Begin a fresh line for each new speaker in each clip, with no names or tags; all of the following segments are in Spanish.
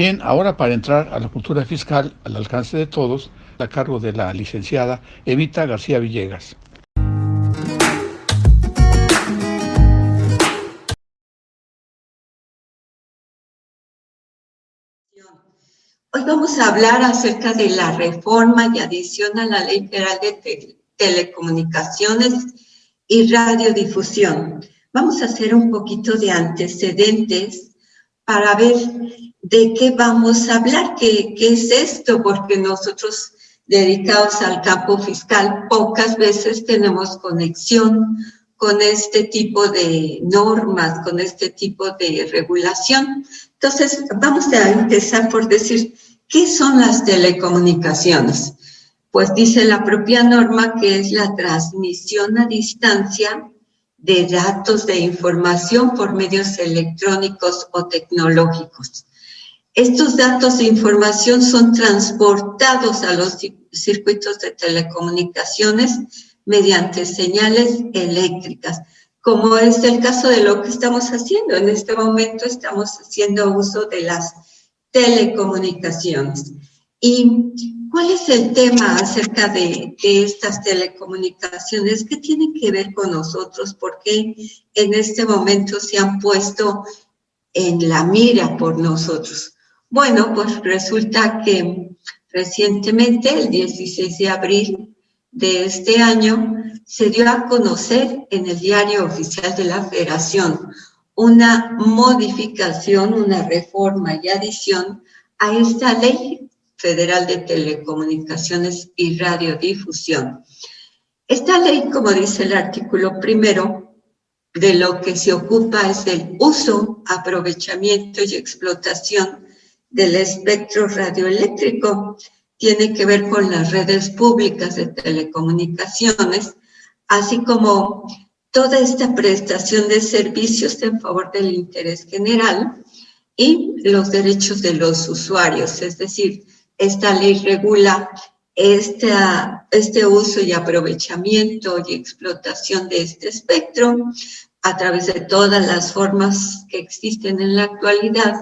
Bien, ahora para entrar a la cultura fiscal al alcance de todos, a cargo de la licenciada Evita García Villegas.
Hoy vamos a hablar acerca de la reforma y adición a la Ley Federal de Telecomunicaciones y Radiodifusión. Vamos a hacer un poquito de antecedentes para ver de qué vamos a hablar, qué es esto, porque nosotros dedicados al campo fiscal pocas veces tenemos conexión con este tipo de normas, con este tipo de regulación. Entonces, vamos a empezar por decir, ¿qué son las telecomunicaciones? Pues dice la propia norma que es la transmisión a distancia de datos de información por medios electrónicos o tecnológicos. Estos datos de información son transportados a los circuitos de telecomunicaciones mediante señales eléctricas, como es el caso de lo que estamos haciendo. En este momento estamos haciendo uso de las telecomunicaciones. ¿Y cuál es el tema acerca de estas telecomunicaciones? ¿Qué tienen que ver con nosotros? ¿Por qué en este momento se han puesto en la mira por nosotros? Bueno, pues resulta que recientemente, el 16 de abril de este año, se dio a conocer en el Diario Oficial de la Federación una modificación, una reforma y adición a esta Ley Federal de Telecomunicaciones y Radiodifusión. Esta ley, como dice el artículo primero, de lo que se ocupa es del uso, aprovechamiento y explotación del espectro radioeléctrico. Tiene que ver con las redes públicas de telecomunicaciones, así como toda esta prestación de servicios en favor del interés general y los derechos de los usuarios. Es decir, esta ley regula este uso y aprovechamiento y explotación de este espectro a través de todas las formas que existen en la actualidad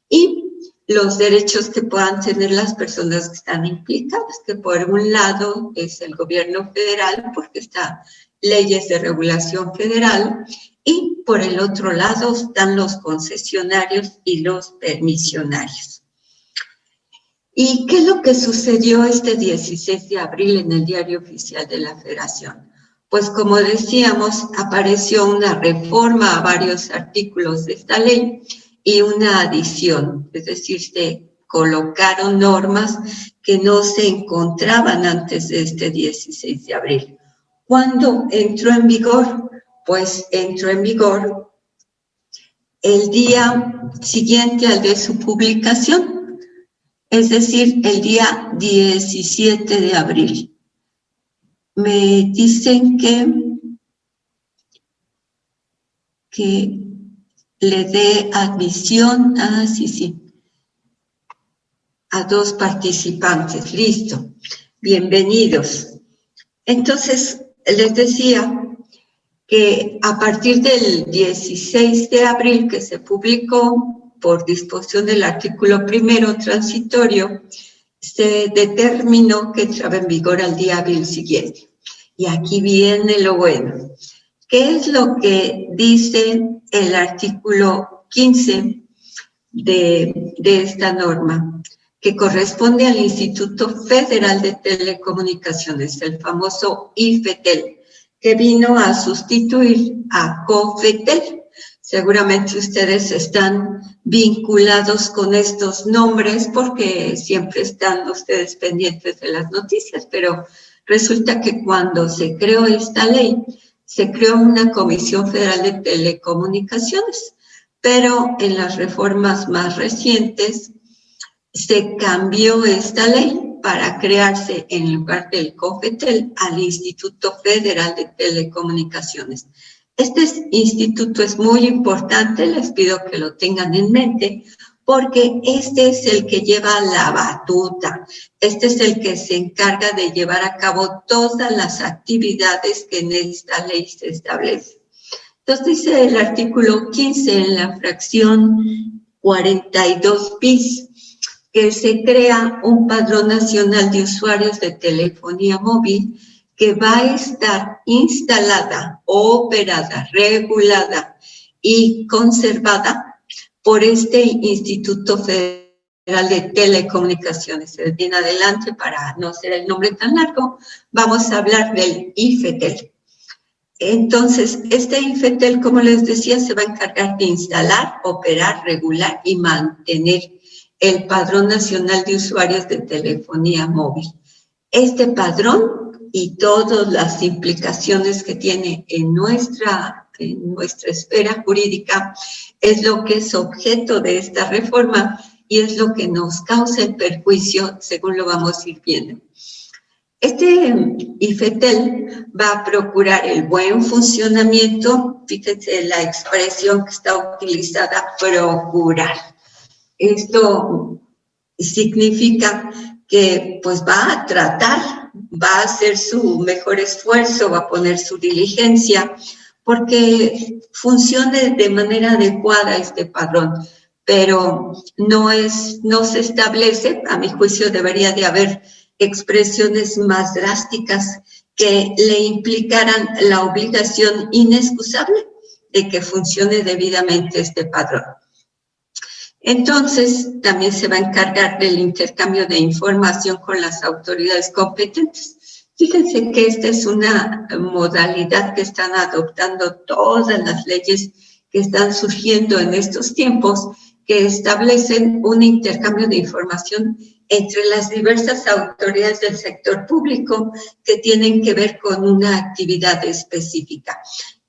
y los derechos que puedan tener las personas que están implicadas, que por un lado es el gobierno federal, porque está leyes de regulación federal, y por el otro lado están los concesionarios y los permisionarios. ¿Y qué es lo que sucedió este 16 de abril en el Diario Oficial de la Federación? Pues como decíamos, apareció una reforma a varios artículos de esta ley y una adición, es decir, se colocaron normas que no se encontraban antes de este 16 de abril. ¿Cuándo entró en vigor? Pues entró en vigor el día siguiente al de su publicación, es decir, el día 17 de abril. Me dicen que le dé admisión, a dos participantes. Listo, bienvenidos. Entonces, les decía que a partir del 16 de abril que se publicó por disposición del artículo primero transitorio, se determinó que entraba en vigor al día hábil siguiente. Y aquí viene lo bueno. ¿Qué es lo que dice el artículo 15 de esta norma? Que corresponde al Instituto Federal de Telecomunicaciones, el famoso IFETEL, que vino a sustituir a COFETEL. Seguramente ustedes están vinculados con estos nombres porque siempre están ustedes pendientes de las noticias, pero resulta que cuando se creó esta ley, se creó una Comisión Federal de Telecomunicaciones, pero en las reformas más recientes se cambió esta ley para crearse en lugar del COFETEL al Instituto Federal de Telecomunicaciones. Este instituto es muy importante, les pido que lo tengan en mente, porque este es el que lleva la batuta, este es el que se encarga de llevar a cabo todas las actividades que en esta ley se establecen. Entonces dice el artículo 15 en la fracción 42 bis, que se crea un padrón nacional de usuarios de telefonía móvil que va a estar instalada, operada, regulada y conservada por este Instituto Federal de Telecomunicaciones. Bien adelante, para no hacer el nombre tan largo, vamos a hablar del IFETEL. Entonces, este IFETEL, como les decía, se va a encargar de instalar, operar, regular y mantener el Padrón Nacional de Usuarios de Telefonía Móvil. Este padrón y todas las implicaciones que tiene en nuestra esfera jurídica es lo que es objeto de esta reforma y es lo que nos causa el perjuicio, según lo vamos a ir viendo. Este IFETEL va a procurar el buen funcionamiento, fíjense la expresión que está utilizada, procurar. Esto significa que pues va a tratar, va a hacer su mejor esfuerzo, va a poner su diligencia, porque funcione de manera adecuada este padrón, pero no se establece, a mi juicio debería de haber expresiones más drásticas que le implicaran la obligación inexcusable de que funcione debidamente este padrón. Entonces, también se va a encargar del intercambio de información con las autoridades competentes. Fíjense que esta es una modalidad que están adoptando todas las leyes que están surgiendo en estos tiempos, que establecen un intercambio de información entre las diversas autoridades del sector público que tienen que ver con una actividad específica.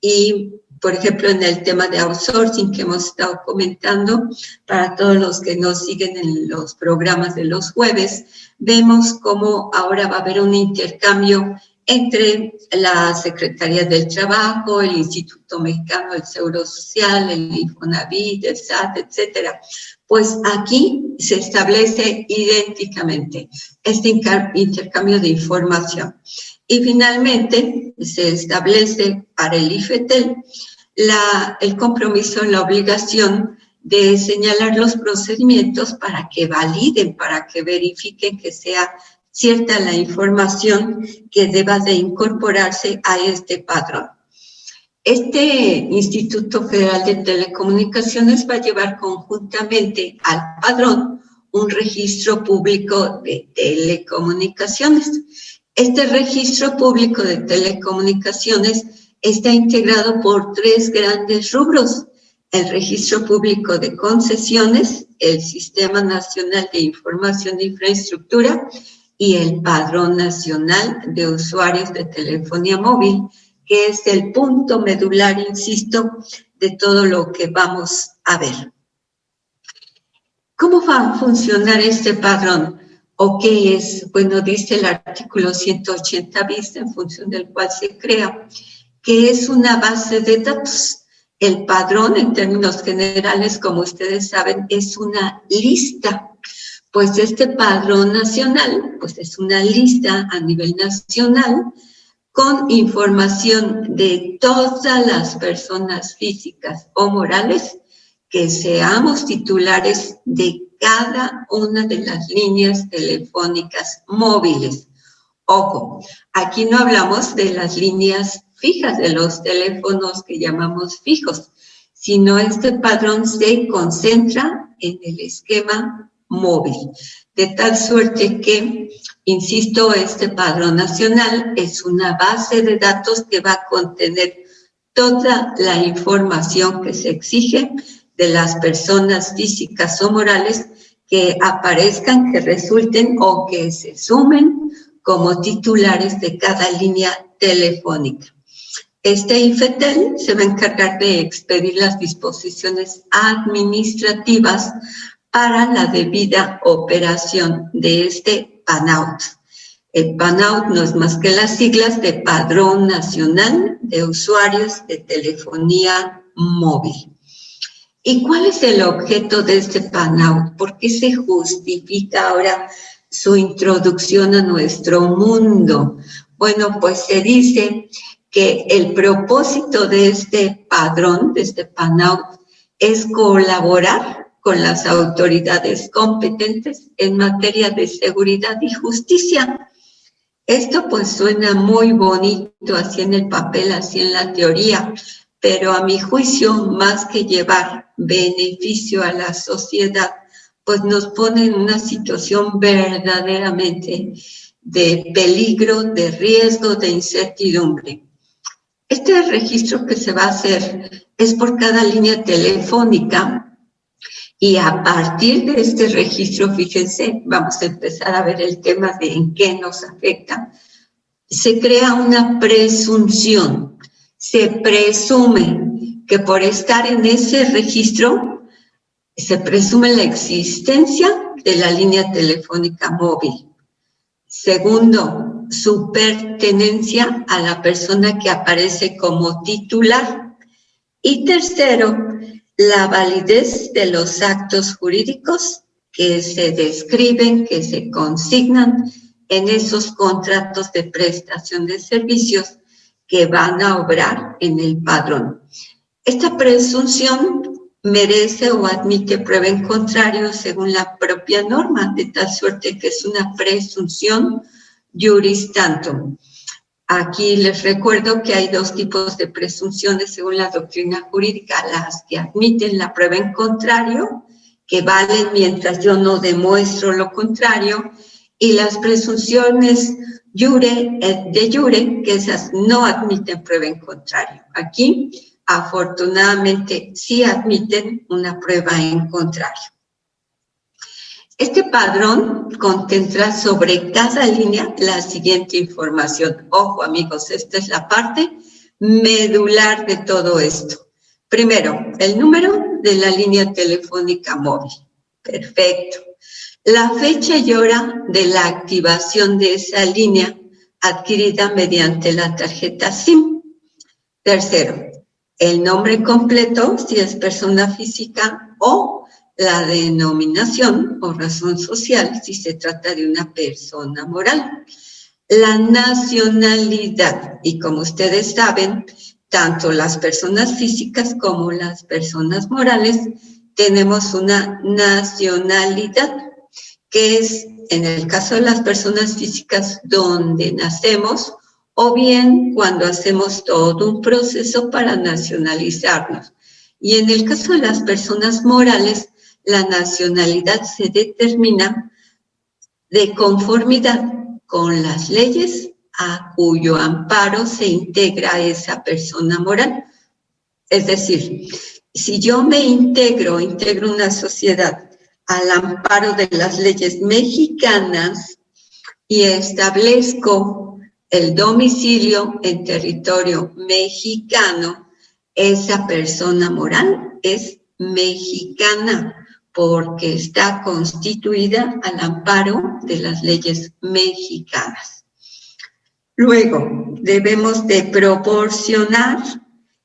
Y, por ejemplo, en el tema de outsourcing que hemos estado comentando, para todos los que nos siguen en los programas de los jueves, vemos cómo ahora va a haber un intercambio entre la Secretaría del Trabajo, el Instituto Mexicano del Seguro Social, el Infonavit, el SAT, etcétera. Pues aquí se establece idénticamente este intercambio de información. Y finalmente se establece para el IFETEL el compromiso, la obligación de señalar los procedimientos para que validen, para que verifiquen que sea cierta la información que deba de incorporarse a este padrón. Este Instituto Federal de Telecomunicaciones va a llevar conjuntamente al padrón un registro público de telecomunicaciones. Este registro público de telecomunicaciones está integrado por 3 grandes rubros: el registro público de concesiones, el Sistema Nacional de Información de Infraestructura y el Padrón Nacional de Usuarios de Telefonía Móvil, que es el punto medular, insisto, de todo lo que vamos a ver. ¿Cómo va a funcionar este padrón? ¿O qué es? Bueno, dice el artículo 180 bis, en función del cual se crea, que es una base de datos. El padrón, en términos generales, como ustedes saben, es una lista. Pues este padrón nacional, pues es una lista a nivel nacional con información de todas las personas físicas o morales que seamos titulares de cada una de las líneas telefónicas móviles. Ojo, aquí no hablamos de las líneas fijas, de los teléfonos que llamamos fijos, sino este padrón se concentra en el esquema móvil, de tal suerte que, insisto, este padrón nacional es una base de datos que va a contener toda la información que se exige de las personas físicas o morales que aparezcan, que resulten o que se sumen como titulares de cada línea telefónica. Este IFETEL se va a encargar de expedir las disposiciones administrativas para la debida operación de este PANAUT. El PANAUT no es más que las siglas de Padrón Nacional de Usuarios de Telefonía Móvil. ¿Y cuál es el objeto de este PANAUT? ¿Por qué se justifica ahora su introducción a nuestro mundo? Bueno, pues se dice que el propósito de este padrón, de este PANAUT, es colaborar con las autoridades competentes en materia de seguridad y justicia. Esto pues suena muy bonito así en el papel, así en la teoría, pero a mi juicio, más que llevar beneficio a la sociedad, pues nos pone en una situación verdaderamente de peligro, de riesgo, de incertidumbre. Este registro que se va a hacer es por cada línea telefónica y a partir de este registro, fíjense, vamos a empezar a ver el tema de en qué nos afecta. Se crea una presunción. Se presume que por estar en ese registro, se presume la existencia de la línea telefónica móvil. Segundo, su pertenencia a la persona que aparece como titular. Y tercero, la validez de los actos jurídicos que se describen, que se consignan en esos contratos de prestación de servicios que van a obrar en el padrón. Esta presunción merece o admite prueba en contrario según la propia norma, de tal suerte que es una presunción juris tantum. Aquí les recuerdo que hay dos tipos de presunciones según la doctrina jurídica, las que admiten la prueba en contrario, que valen mientras yo no demuestro lo contrario, y las presunciones de jure, que esas no admiten prueba en contrario. Aquí, afortunadamente, sí admiten una prueba en contrario. Este padrón contendrá sobre cada línea la siguiente información. Ojo, amigos, esta es la parte medular de todo esto. Primero, el número de la línea telefónica móvil. Perfecto. La fecha y hora de la activación de esa línea adquirida mediante la tarjeta SIM. Tercero, el nombre completo, si es persona física, o la denominación o razón social, si se trata de una persona moral. La nacionalidad, y como ustedes saben, tanto las personas físicas como las personas morales tenemos una nacionalidad, que es, en el caso de las personas físicas, donde nacemos, o bien cuando hacemos todo un proceso para nacionalizarnos. Y en el caso de las personas morales, la nacionalidad se determina de conformidad con las leyes a cuyo amparo se integra esa persona moral. Es decir, si yo me integro una sociedad al amparo de las leyes mexicanas y establezco el domicilio en territorio mexicano, esa persona moral es mexicana porque está constituida al amparo de las leyes mexicanas. Luego, debemos de proporcionar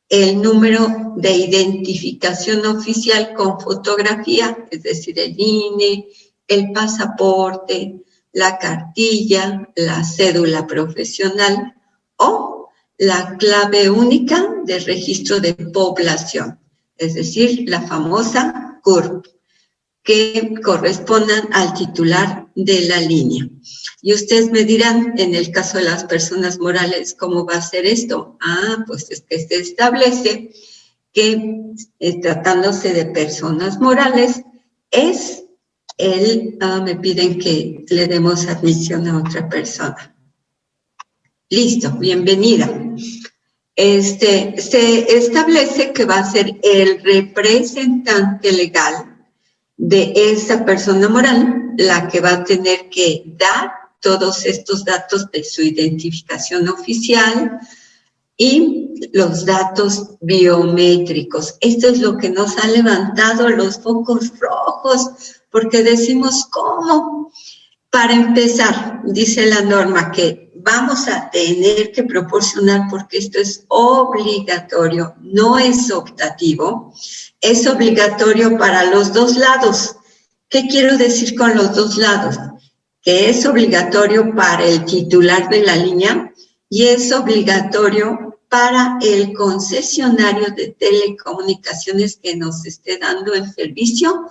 el número de identificación oficial con fotografía, es decir, el INE, el pasaporte, la cartilla, la cédula profesional o la clave única de registro de población, es decir, la famosa CURP, que correspondan al titular de la línea. Y ustedes me dirán, en el caso de las personas morales, ¿cómo va a ser esto? Pues es que se establece que, tratándose de personas morales, me piden que le demos admisión a otra persona. Listo, bienvenida. Se establece que va a ser el representante legal de esa persona moral la que va a tener que dar todos estos datos de su identificación oficial y los datos biométricos. Esto es lo que nos ha levantado los focos rojos, porque decimos, ¿cómo? Para empezar, dice la norma que vamos a tener que proporcionar, porque esto es obligatorio, no es optativo, es obligatorio para los dos lados. ¿Qué quiero decir con los dos lados? Que es obligatorio para el titular de la línea y es obligatorio para el concesionario de telecomunicaciones que nos esté dando el servicio,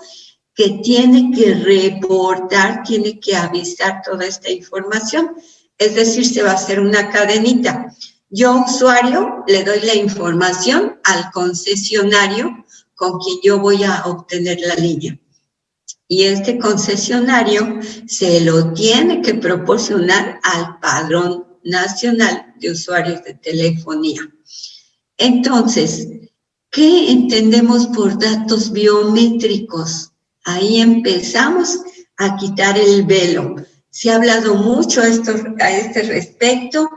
que tiene que reportar, tiene que avisar toda esta información. Es decir, se va a hacer una cadenita. Yo, usuario, le doy la información al concesionario con quien yo voy a obtener la línea. Y este concesionario se lo tiene que proporcionar al Padrón Nacional de Usuarios de Telefonía. Entonces, ¿qué entendemos por datos biométricos? Ahí empezamos a quitar el velo. Se ha hablado mucho a este respecto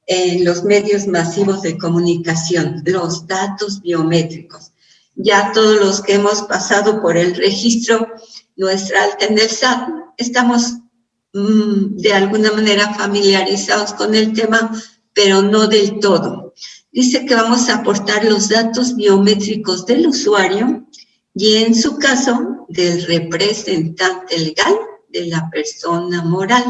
en los medios masivos de comunicación, los datos biométricos. Ya todos los que hemos pasado por el registro, nuestra alta en el SAT, estamos de alguna manera familiarizados con el tema, pero no del todo. Dice que vamos a aportar los datos biométricos del usuario y, en su caso, del representante legal de la persona moral.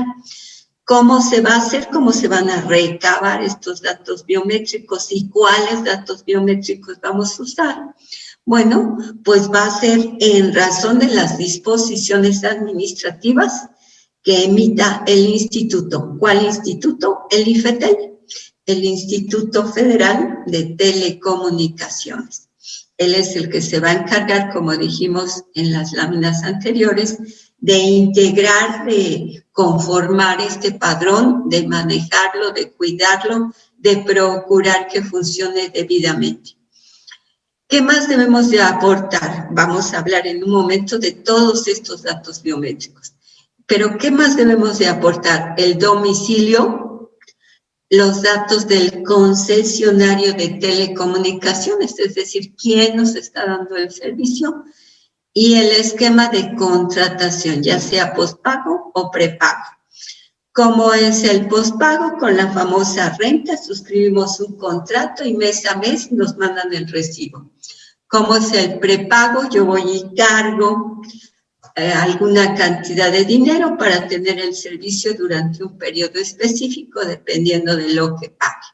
¿Cómo se va a hacer? ¿Cómo se van a recabar estos datos biométricos y cuáles datos biométricos vamos a usar? Bueno, pues va a ser en razón de las disposiciones administrativas que emita el instituto. ¿Cuál instituto? El IFETEL, el Instituto Federal de Telecomunicaciones. Él es el que se va a encargar, como dijimos en las láminas anteriores, de integrar, de conformar este padrón, de manejarlo, de cuidarlo, de procurar que funcione debidamente. ¿Qué más debemos de aportar? Vamos a hablar en un momento de todos estos datos biométricos. Pero ¿qué más debemos de aportar? El domicilio, los datos del concesionario de telecomunicaciones, es decir, quién nos está dando el servicio, y el esquema de contratación, ya sea postpago o prepago. ¿Cómo es el postpago? Con la famosa renta, suscribimos un contrato y mes a mes nos mandan el recibo. ¿Cómo es el prepago? Yo voy y cargo alguna cantidad de dinero para tener el servicio durante un periodo específico, dependiendo de lo que pague.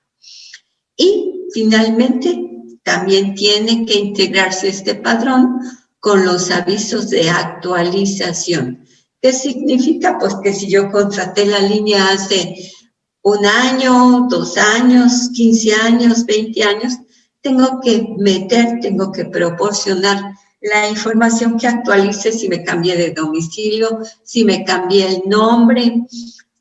Y finalmente, también tiene que integrarse este padrón con los avisos de actualización. ¿Qué significa? Pues que si yo contraté la línea hace 1 año, 2 años, 15 años, 20 años, tengo que proporcionar la información que actualice si me cambié de domicilio, si me cambié el nombre,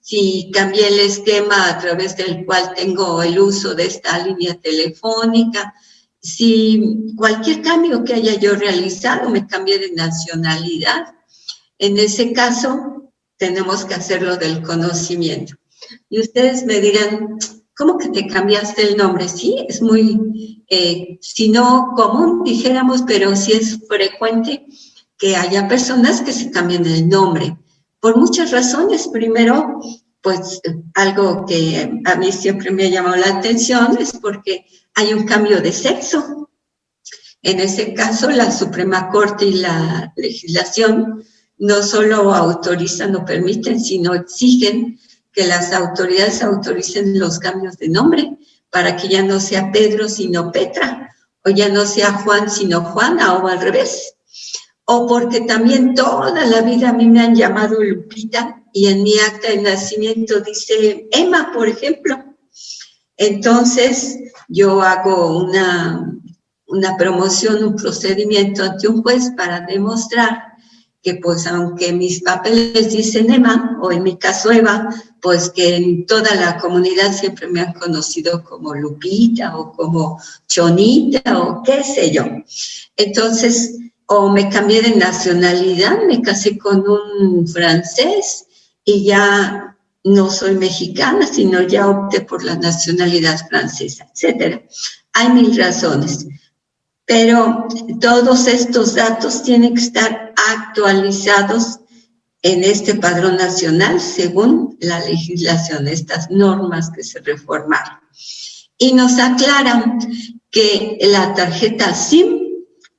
si cambié el esquema a través del cual tengo el uso de esta línea telefónica, si cualquier cambio que haya yo realizado, me cambié de nacionalidad. En ese caso, tenemos que hacerlo del conocimiento. Y ustedes me dirán, ¿cómo que te cambiaste el nombre? Sí, es muy, si no común, dijéramos, pero sí es frecuente que haya personas que se cambien el nombre. Por muchas razones. Primero, pues algo que a mí siempre me ha llamado la atención es porque hay un cambio de sexo. En ese caso, la Suprema Corte y la legislación no solo autorizan o permiten, sino exigen que las autoridades autoricen los cambios de nombre para que ya no sea Pedro sino Petra, o ya no sea Juan sino Juana, o al revés. O porque también toda la vida a mí me han llamado Lupita y en mi acta de nacimiento dice Emma, por ejemplo. Entonces, yo hago una promoción, un procedimiento ante un juez para demostrar que, pues, aunque mis papeles dicen Emma, o en mi caso Eva, pues que en toda la comunidad siempre me han conocido como Lupita, o como Chonita, o qué sé yo. Entonces, o me cambié de nacionalidad, me casé con un francés, y ya no soy mexicana, sino ya opté por la nacionalidad francesa, etcétera. Hay 1000 razones. Pero todos estos datos tienen que estar actualizados en este padrón nacional según la legislación, estas normas que se reformaron. Y nos aclaran que la tarjeta SIM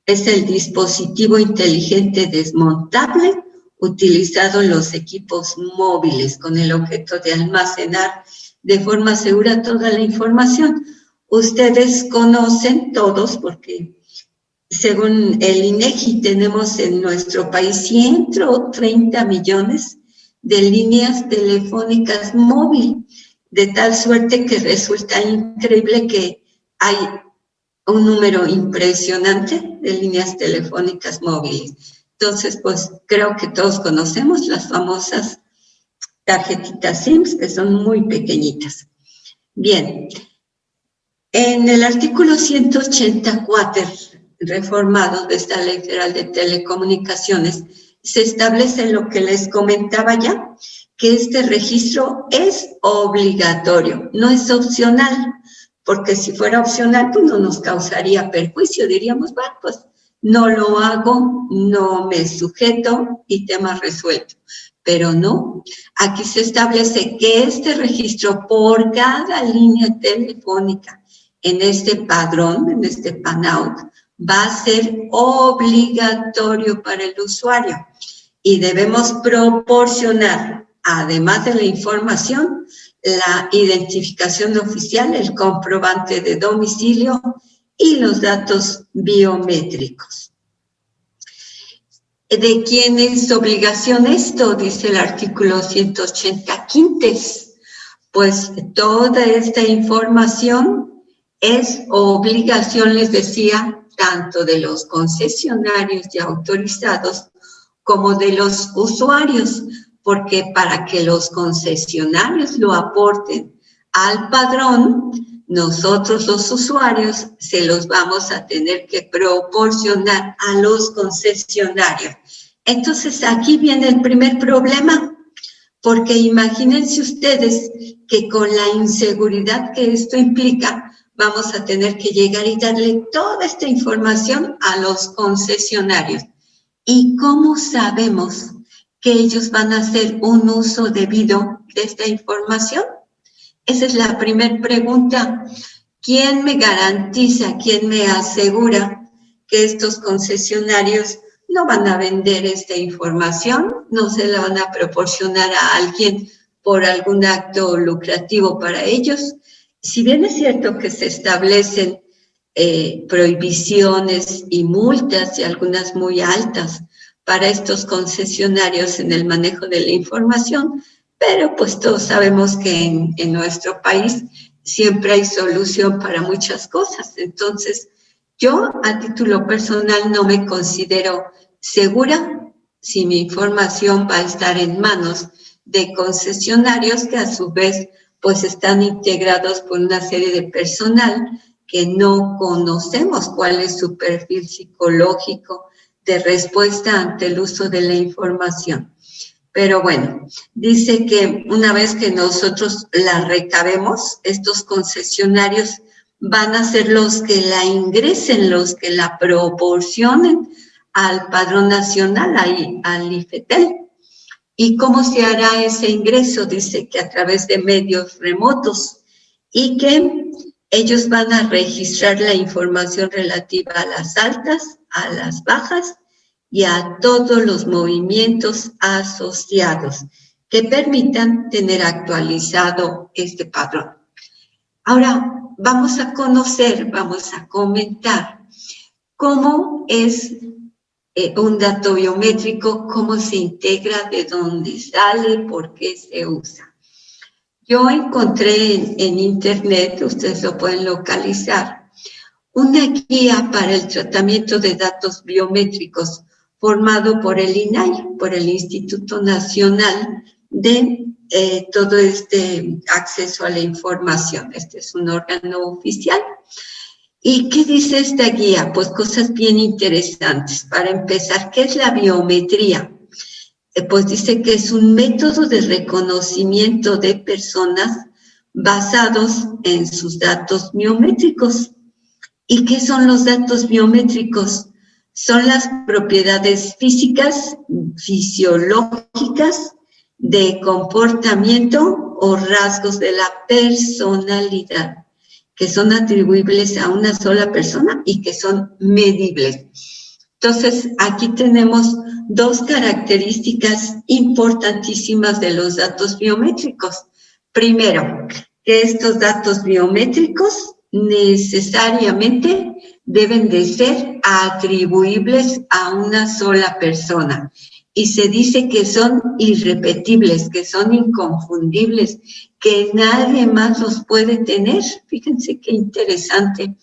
es el dispositivo inteligente desmontable utilizado en los equipos móviles con el objeto de almacenar de forma segura toda la información. Ustedes conocen todos, porque según el INEGI tenemos en nuestro país 130 millones de líneas telefónicas móviles, de tal suerte que resulta increíble que hay un número impresionante de líneas telefónicas móviles. Entonces, pues creo que todos conocemos las famosas tarjetitas SIMs, que son muy pequeñitas. Bien, en el artículo 184 reformado de esta Ley Federal de Telecomunicaciones se establece lo que les comentaba ya, que este registro es obligatorio, no es opcional, porque si fuera opcional, pues no nos causaría perjuicio, diríamos, bueno, pues no lo hago, no me sujeto y tema resuelto. Pero no, aquí se establece que este registro por cada línea telefónica en este padrón, en este PANAUT, va a ser obligatorio para el usuario y debemos proporcionar, además de la información, la identificación oficial, el comprobante de domicilio y los datos biométricos. ¿De quién es obligación esto? Dice el artículo 180 quintes. Pues toda esta información es obligación, les decía, tanto de los concesionarios ya autorizados como de los usuarios, porque para que los concesionarios lo aporten al padrón, nosotros los usuarios se los vamos a tener que proporcionar a los concesionarios. Entonces aquí viene el primer problema, porque imagínense ustedes que con la inseguridad que esto implica, vamos a tener que llegar y darle toda esta información a los concesionarios. ¿Y cómo sabemos que ellos van a hacer un uso debido de esta información? Esa es la primera pregunta. ¿Quién me garantiza, quién me asegura que estos concesionarios no van a vender esta información, no se la van a proporcionar a alguien por algún acto lucrativo para ellos? Si bien es cierto que se establecen prohibiciones y multas, y algunas muy altas, para estos concesionarios en el manejo de la información, pero pues todos sabemos que en nuestro país siempre hay solución para muchas cosas. Entonces, yo a título personal no me considero segura si mi información va a estar en manos de concesionarios que a su vez pues están integrados por una serie de personal que no conocemos cuál es su perfil psicológico de respuesta ante el uso de la información. Pero bueno, dice que una vez que nosotros la recabemos, estos concesionarios van a ser los que la ingresen, los que la proporcionen al Padrón Nacional, al IFETEL. ¿Y cómo se hará ese ingreso? Dice que a través de medios remotos y que ellos van a registrar la información relativa a las altas, a las bajas y a todos los movimientos asociados que permitan tener actualizado este padrón. Ahora vamos a conocer, vamos a comentar cómo es un dato biométrico, cómo se integra, de dónde sale, por qué se usa. Yo encontré en internet, ustedes lo pueden localizar, una guía para el tratamiento de datos biométricos formado por el INAI, por el Instituto Nacional de todo este acceso a la información. Este es un órgano oficial. ¿Y qué dice esta guía? Pues cosas bien interesantes. Para empezar, ¿qué es la biometría? Pues dice que es un método de reconocimiento de personas basados en sus datos biométricos. ¿Y qué son los datos biométricos? Son las propiedades físicas, fisiológicas, de comportamiento o rasgos de la personalidad, que son atribuibles a una sola persona y que son medibles. Entonces, aquí tenemos dos características importantísimas de los datos biométricos. Primero, que estos datos biométricos necesariamente deben de ser atribuibles a una sola persona. Y se dice que son irrepetibles, que son inconfundibles, que nadie más los puede tener. Fíjense qué interesante.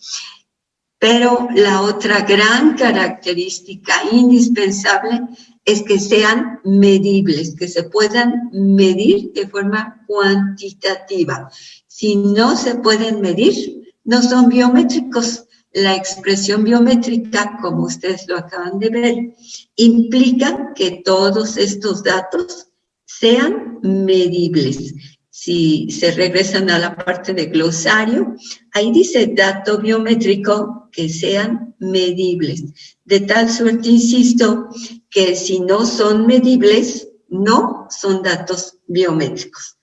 Pero la otra gran característica indispensable es que sean medibles, que se puedan medir de forma cuantitativa. Si no se pueden medir, no son biométricos. La expresión biométrica, como ustedes lo acaban de ver, implica que todos estos datos sean medibles. Si se regresan a la parte de glosario, ahí dice dato biométrico que sean medibles. De tal suerte, insisto, que si no son medibles, no son datos biométricos.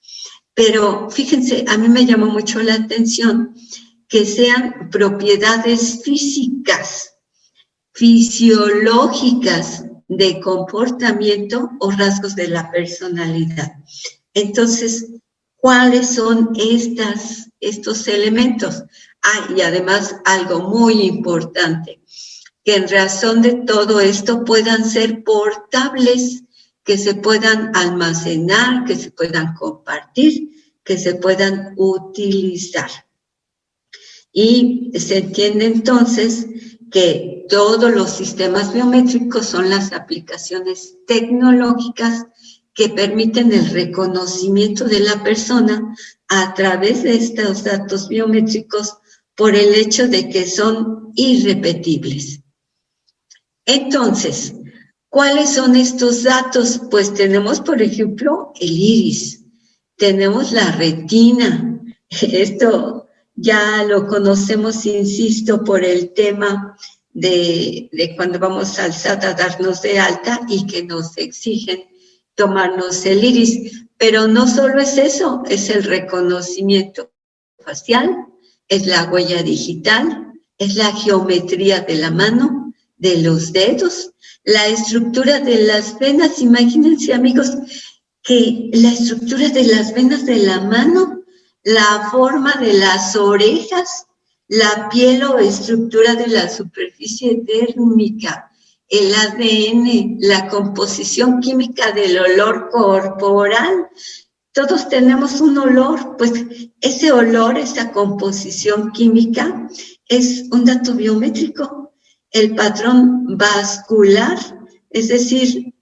Pero fíjense, a mí me llamó mucho la atención que sean propiedades físicas, fisiológicas de comportamiento o rasgos de la personalidad. Entonces, ¿cuáles son estos elementos? Y además algo muy importante, que en razón de todo esto puedan ser portables, que se puedan almacenar, que se puedan compartir, que se puedan utilizar. Y se entiende entonces que todos los sistemas biométricos son las aplicaciones tecnológicas que permiten el reconocimiento de la persona a través de estos datos biométricos por el hecho de que son irrepetibles. Entonces, ¿cuáles son estos datos? Pues tenemos, por ejemplo, el iris, tenemos la retina. Esto ya lo conocemos, insisto, por el tema de cuando vamos al SAT a darnos de alta y que nos exigen tomarnos el iris. Pero no solo es eso, es el reconocimiento facial, es la huella digital, es la geometría de la mano, de los dedos, la estructura de las venas. Imagínense, amigos, que la estructura de las venas de la mano, la forma de las orejas, la piel o estructura de la superficie dérmica, el ADN, la composición química del olor corporal. Todos tenemos un olor, pues ese olor, esa composición química es un dato biométrico. El patrón vascular, es decir,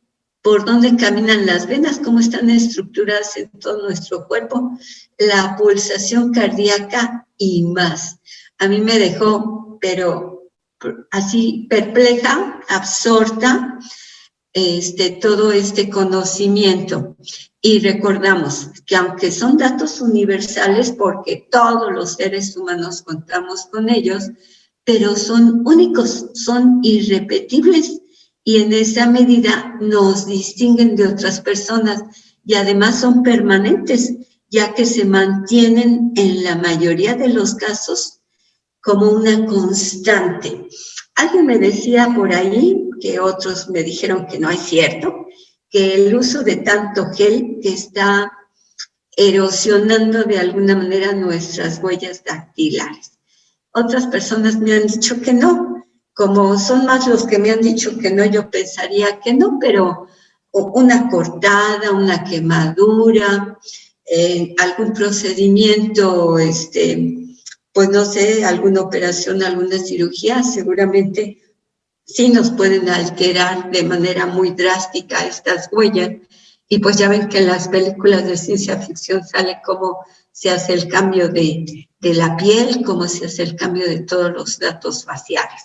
por dónde caminan las venas, cómo están estructuradas en todo nuestro cuerpo, la pulsación cardíaca y más. A mí me dejó, pero así perpleja, absorta, todo este conocimiento. Y recordamos que aunque son datos universales, porque todos los seres humanos contamos con ellos, pero son únicos, son irrepetibles y en esa medida nos distinguen de otras personas y además son permanentes, ya que se mantienen en la mayoría de los casos como una constante. Alguien me decía por ahí, que otros me dijeron que no es cierto, que el uso de tanto gel que está erosionando de alguna manera nuestras huellas dactilares. Otras personas me han dicho que no. Como son más los que me han dicho que no, yo pensaría que no, pero una cortada, una quemadura, algún procedimiento, pues no sé, alguna operación, alguna cirugía, seguramente sí nos pueden alterar de manera muy drástica estas huellas. Y pues ya ven que en las películas de ciencia ficción sale cómo se hace el cambio de la piel, cómo se hace el cambio de todos los datos faciales.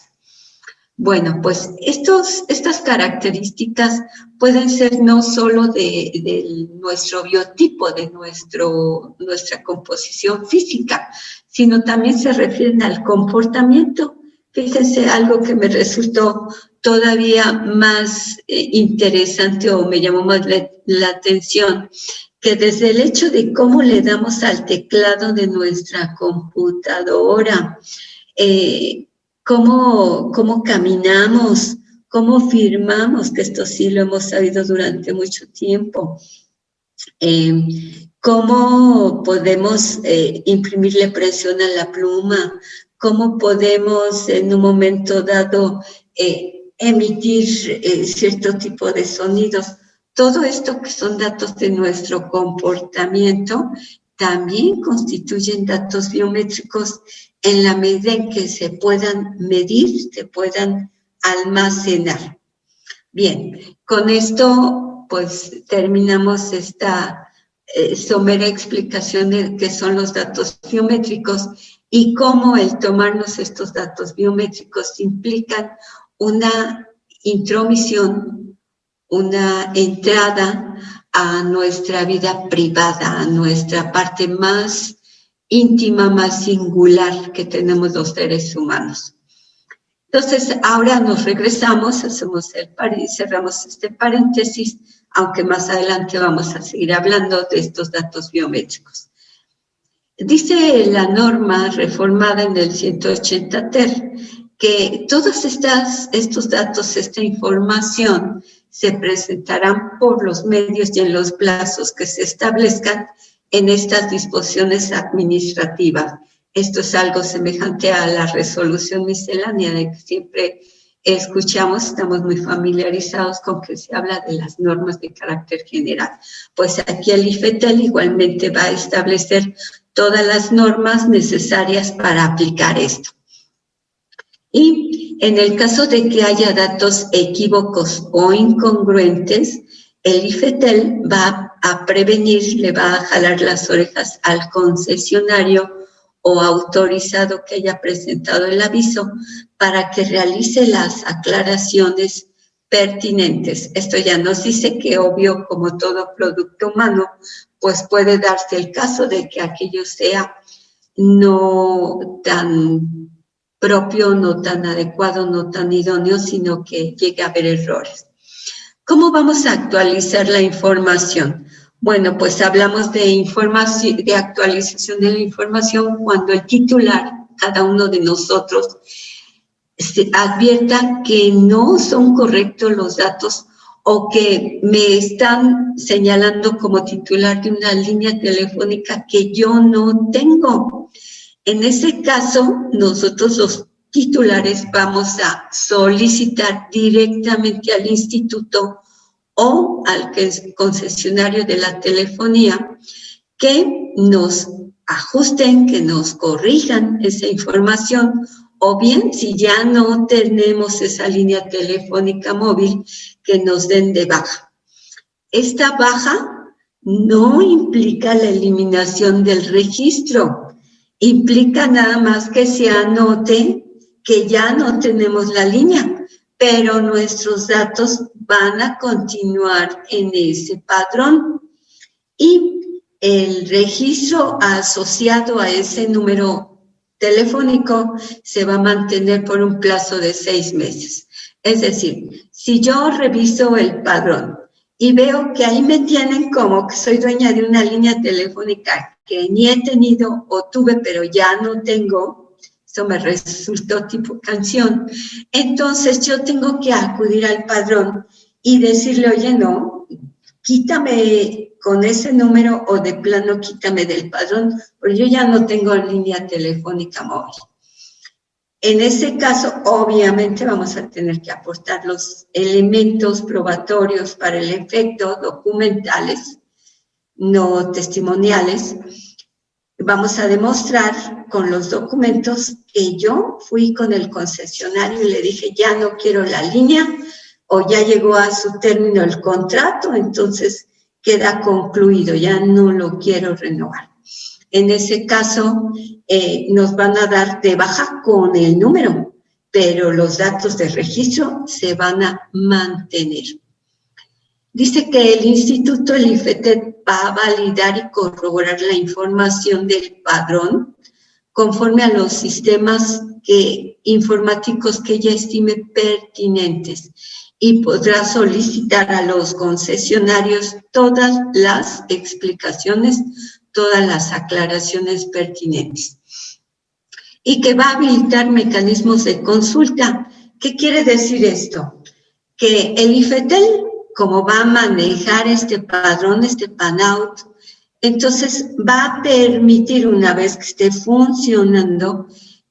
Bueno, pues estas características pueden ser no solo de nuestro biotipo, de nuestra composición física, sino también se refieren al comportamiento. Fíjense, algo que me resultó todavía más interesante o me llamó más la atención, que desde el hecho de cómo le damos al teclado de nuestra computadora, cómo caminamos, cómo firmamos, que esto sí lo hemos sabido durante mucho tiempo, cómo podemos imprimirle presión a la pluma, cómo podemos en un momento dado emitir cierto tipo de sonidos. Todo esto que son datos de nuestro comportamiento también constituyen datos biométricos en la medida en que se puedan medir, se puedan almacenar. Bien, con esto pues terminamos esta somera explicación de qué son los datos biométricos y cómo el tomarnos estos datos biométricos implican una intromisión, una entrada a nuestra vida privada, a nuestra parte más íntima, más singular que tenemos los seres humanos. Entonces, ahora nos regresamos, cerramos este paréntesis, aunque más adelante vamos a seguir hablando de estos datos biométricos. Dice la norma reformada en el 180 ter que todos estos datos, esta información, se presentarán por los medios y en los plazos que se establezcan en estas disposiciones administrativas. Esto es algo semejante a la resolución miscelánea de que siempre escuchamos, estamos muy familiarizados con que se habla de las normas de carácter general. Pues aquí el IFETEL igualmente va a establecer todas las normas necesarias para aplicar esto. Y en el caso de que haya datos equívocos o incongruentes, el IFETEL va a prevenir, le va a jalar las orejas al concesionario o autorizado que haya presentado el aviso para que realice las aclaraciones pertinentes. Esto ya nos dice que, obvio, como todo producto humano, pues puede darse el caso de que aquello sea no tan propio, no tan adecuado, no tan idóneo, sino que llegue a haber errores. ¿Cómo vamos a actualizar la información? Bueno, pues hablamos de actualización de la información cuando el titular, cada uno de nosotros, se advierta que no son correctos los datos o que me están señalando como titular de una línea telefónica que yo no tengo. En ese caso, nosotros los titulares vamos a solicitar directamente al instituto o al concesionario de la telefonía que nos ajusten, que nos corrijan esa información, o bien, si ya no tenemos esa línea telefónica móvil, que nos den de baja. Esta baja no implica la eliminación del registro, implica nada más que se anote que ya no tenemos la línea, pero nuestros datos van a continuar en ese padrón y el registro asociado a ese número telefónico se va a mantener por un plazo de 6 meses. Es decir, si yo reviso el padrón y veo que ahí me tienen como que soy dueña de una línea telefónica que ni he tenido o tuve, pero ya no tengo, eso me resultó tipo canción, entonces yo tengo que acudir al padrón y decirle, oye, no, quítame con ese número o de plano quítame del padrón, porque yo ya no tengo línea telefónica móvil. En ese caso, obviamente, vamos a tener que aportar los elementos probatorios para el efecto, documentales, no testimoniales. Vamos a demostrar con los documentos que yo fui con el concesionario y le dije, ya no quiero la línea, o ya llegó a su término el contrato, entonces queda concluido, ya no lo quiero renovar. En ese caso, nos van a dar de baja con el número, pero los datos de registro se van a mantener. Dice que el instituto, el IFETEL, va a validar y corroborar la información del padrón conforme a los sistemas informáticos que ella estime pertinentes y podrá solicitar a los concesionarios todas las explicaciones, todas las aclaraciones pertinentes. Y que va a habilitar mecanismos de consulta. ¿Qué quiere decir esto? Que el IFETEL como va a manejar este padrón, este PAN-OUT, entonces va a permitir, una vez que esté funcionando,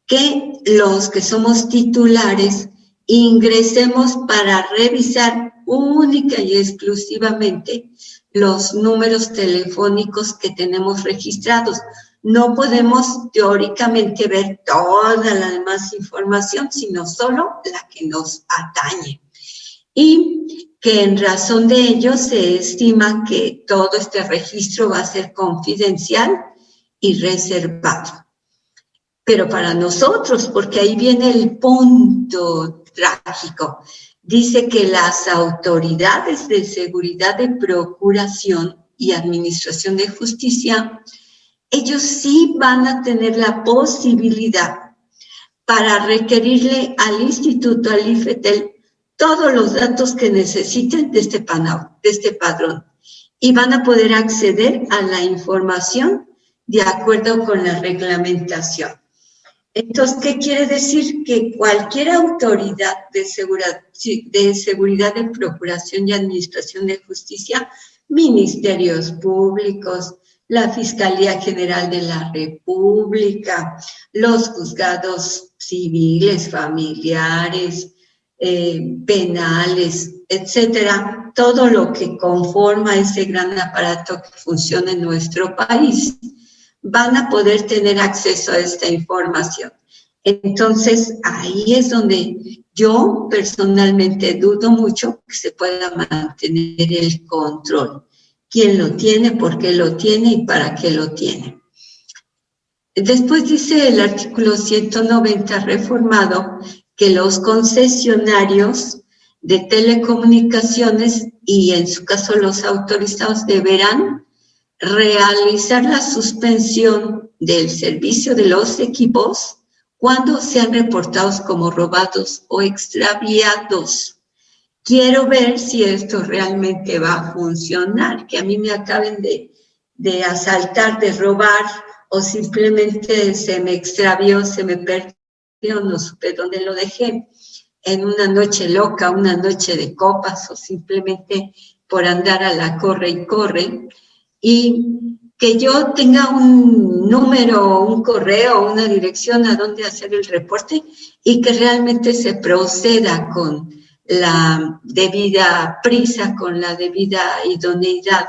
que los que somos titulares ingresemos para revisar única y exclusivamente los números telefónicos que tenemos registrados. No podemos teóricamente ver toda la demás información, sino solo la que nos atañe. Y que en razón de ello se estima que todo este registro va a ser confidencial y reservado. Pero para nosotros, porque ahí viene el punto trágico, dice que las autoridades de seguridad de procuración y administración de justicia, ellos sí van a tener la posibilidad para requerirle al instituto, al IFETEL, todos los datos que necesiten de este PAN-OUT, de este padrón, y van a poder acceder a la información de acuerdo con la reglamentación. Entonces, ¿qué quiere decir? Que cualquier autoridad de seguridad de procuración y administración de justicia, ministerios públicos, la Fiscalía General de la República, los juzgados civiles, familiares, penales, etcétera, todo lo que conforma ese gran aparato que funciona en nuestro país, van a poder tener acceso a esta información. Entonces, ahí es donde yo personalmente dudo mucho que se pueda mantener el control. ¿Quién lo tiene? ¿Por qué lo tiene? ¿Y para qué lo tiene? Después dice el artículo 190 reformado que los concesionarios de telecomunicaciones y en su caso los autorizados deberán realizar la suspensión del servicio de los equipos cuando sean reportados como robados o extraviados. Quiero ver si esto realmente va a funcionar, que a mí me acaben de asaltar, de robar, o simplemente se me extravió, se me perdió, no supe dónde lo dejé, en una noche loca, una noche de copas, o simplemente por andar a la corre y corre, y que yo tenga un número, un correo, una dirección a donde hacer el reporte, y que realmente se proceda con la debida prisa, con la debida idoneidad,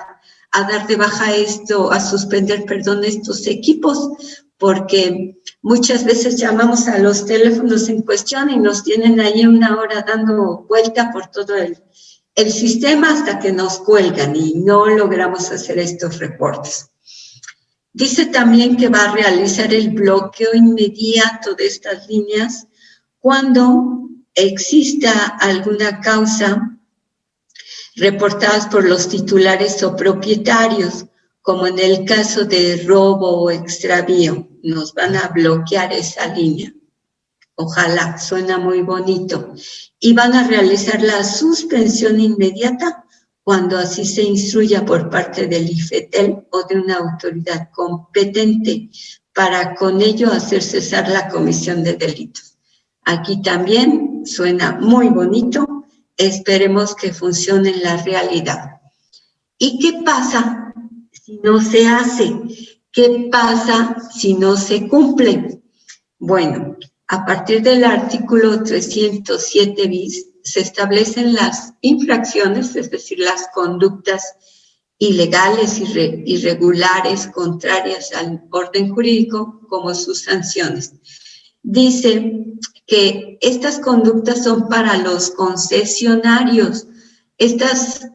a dar de baja esto, a suspender, perdón, estos equipos, porque muchas veces llamamos a los teléfonos en cuestión y nos tienen ahí una hora dando vuelta por todo el sistema hasta que nos cuelgan y no logramos hacer estos reportes. Dice también que va a realizar el bloqueo inmediato de estas líneas cuando exista alguna causa reportadas por los titulares o propietarios, como en el caso de robo o extravío. Nos van a bloquear esa línea. Ojalá, suena muy bonito. Y van a realizar la suspensión inmediata cuando así se instruya por parte del IFETEL o de una autoridad competente para con ello hacer cesar la comisión de delitos. Aquí también suena muy bonito. Esperemos que funcione en la realidad. ¿Y qué pasa si no se hace? ¿Qué pasa si no se cumple? Bueno, a partir del artículo 307 bis se establecen las infracciones, es decir, las conductas ilegales, irregulares, contrarias al orden jurídico, como sus sanciones. Dice que estas conductas son para los concesionarios. Estas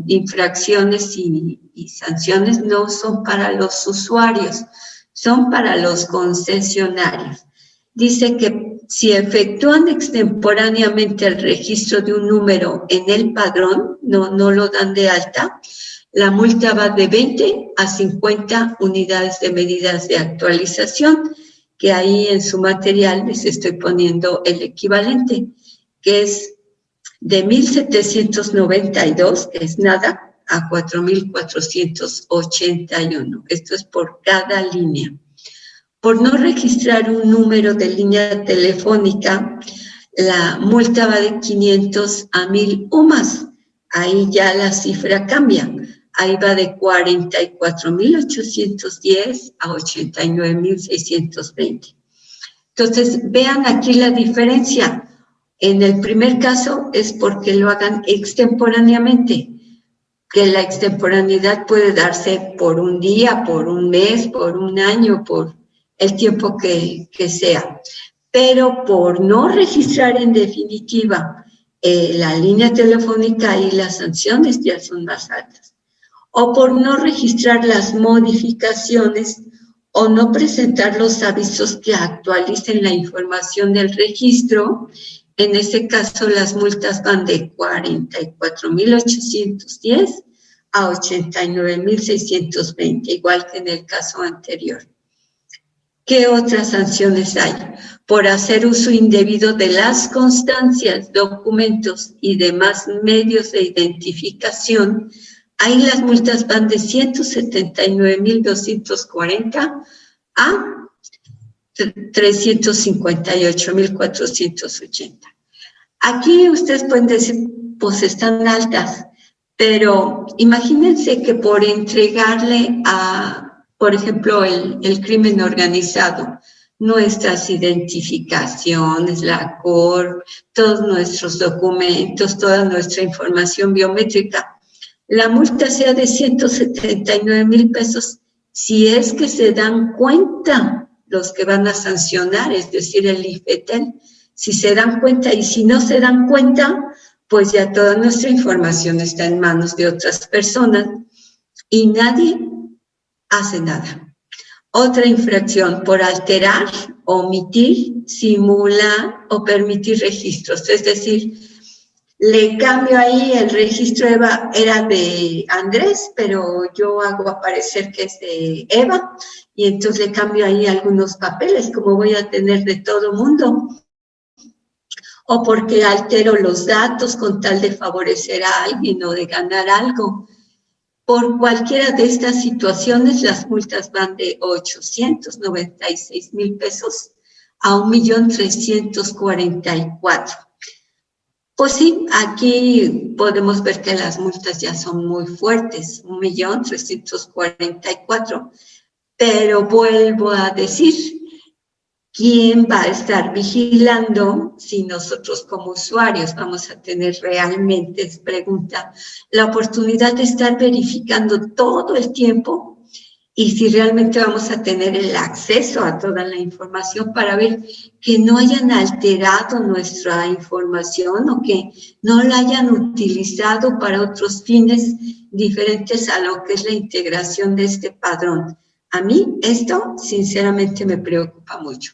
infracciones y sanciones no son para los usuarios, son para los concesionarios. Dice que si efectúan extemporáneamente el registro de un número en el padrón, no lo dan de alta, la multa va de 20 a 50 unidades de medidas de actualización, que ahí en su material les estoy poniendo el equivalente, que es de 1,792, que es nada, a 4,481. Esto es por cada línea. Por no registrar un número de línea telefónica, la multa va de 500 a 1,000 UMAS. ahí ya la cifra cambia. Ahí va de 44.810 a 89.620. Entonces, vean aquí la diferencia. En el primer caso es porque lo hagan extemporáneamente, que la extemporaneidad puede darse por un día, por un mes, por un año, por el tiempo que sea. Pero por no registrar en definitiva la línea telefónica y las sanciones ya son más altas. O por no registrar las modificaciones o no presentar los avisos que actualicen la información del registro. En ese caso, las multas van de 44.810 a 89.620, igual que en el caso anterior. ¿Qué otras sanciones hay? Por hacer uso indebido de las constancias, documentos y demás medios de identificación. Ahí las multas van de 179.240 a 358.480. Aquí ustedes pueden decir, pues están altas, pero imagínense que por entregarle a, por ejemplo, el crimen organizado, nuestras identificaciones, la COR, todos nuestros documentos, toda nuestra información biométrica, la multa sea de 179,000 pesos si es que se dan cuenta los que van a sancionar, es decir, el IFETEL, si se dan cuenta, y si no se dan cuenta, pues ya toda nuestra información está en manos de otras personas y nadie hace nada. Otra infracción, por alterar, omitir, simular o permitir registros, es decir, le cambio ahí, el registro era de Andrés, pero yo hago aparecer que es de Eva, y entonces le cambio ahí algunos papeles, como voy a tener de todo mundo. O porque altero los datos con tal de favorecer a alguien o de ganar algo. Por cualquiera de estas situaciones, las multas van de 896,000 pesos a 1,344,000. Pues sí, aquí podemos ver que las multas ya son muy fuertes, 1,344,000, pero vuelvo a decir, ¿quién va a estar vigilando si nosotros como usuarios vamos a tener realmente, es pregunta, la oportunidad de estar verificando todo el tiempo? Y si realmente vamos a tener el acceso a toda la información para ver que no hayan alterado nuestra información o que no la hayan utilizado para otros fines diferentes a lo que es la integración de este padrón. A mí esto sinceramente me preocupa mucho.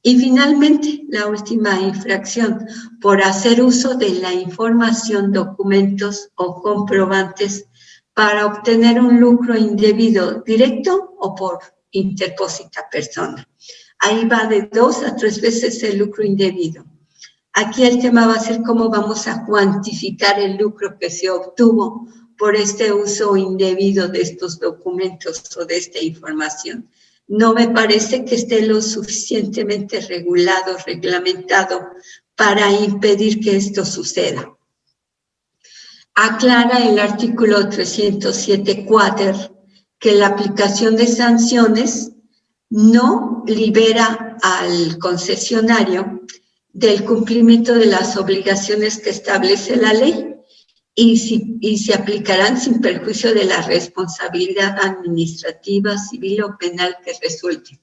Y finalmente, la última infracción, por hacer uso de la información, documentos o comprobantes para obtener un lucro indebido directo o por interpósita persona. Ahí va de 2 a 3 veces el lucro indebido. Aquí el tema va a ser cómo vamos a cuantificar el lucro que se obtuvo por este uso indebido de estos documentos o de esta información. No me parece que esté lo suficientemente regulado, reglamentado para impedir que esto suceda. Aclara el artículo 307 quater que la aplicación de sanciones no libera al concesionario del cumplimiento de las obligaciones que establece la ley y se aplicarán sin perjuicio de la responsabilidad administrativa, civil o penal que resulte.